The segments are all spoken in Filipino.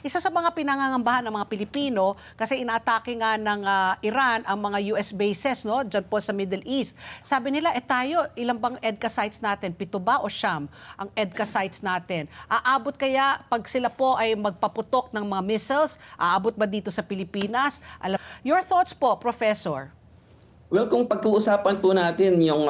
Isa sa mga pinangangambahan ng mga Pilipino kasi inaatake nga ng Iran ang mga US bases, no, dyan po sa Middle East. Sabi nila, tayo, ilang bang EDCA sites natin? 7 ba o 9 ang EDCA sites natin? Aabot kaya pag sila po ay magpaputok ng mga missiles, aabot ba dito sa Pilipinas? Your thoughts po, Professor? Well, kung pag-uusapan po natin yung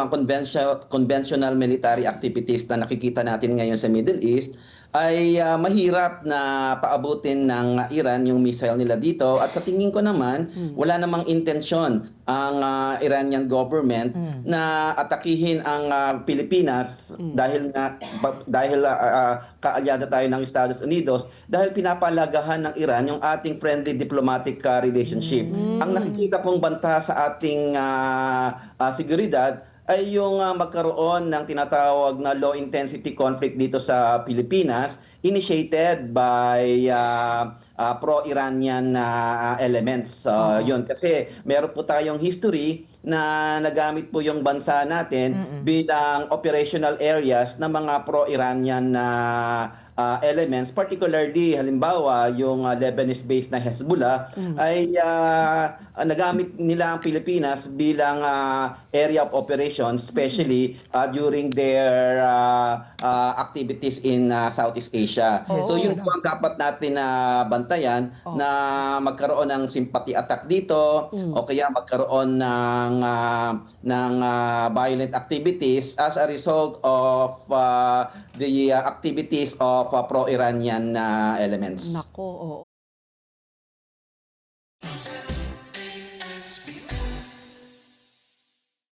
conventional military activities na nakikita natin ngayon sa Middle East, ay mahirap na paabutin ng Iran yung missile nila dito. At sa tingin ko naman, wala namang intensyon ang Iranian government na atakihin ang Pilipinas dahil kaalyado tayo ng Estados Unidos, dahil pinapalagahan ng Iran yung ating friendly diplomatic relationship. Ang nakikita kong banta sa ating seguridad ay yung magkaroon ng tinatawag na low-intensity conflict dito sa Pilipinas, initiated by pro-Iranian elements. Yun, kasi meron po tayong history na nagamit po yung bansa natin bilang operational areas ng mga pro-Iranian elements, particularly halimbawa yung Lebanese-based na Hezbollah ay nagamit nila ang Pilipinas bilang area of operations, especially during their activities in Southeast Asia. So yun po ang dapat natin na bantayan, na magkaroon ng sympathy attack dito o kaya magkaroon ng violent activities as a result of the activities of pro-Iranian elements. Nako, oo.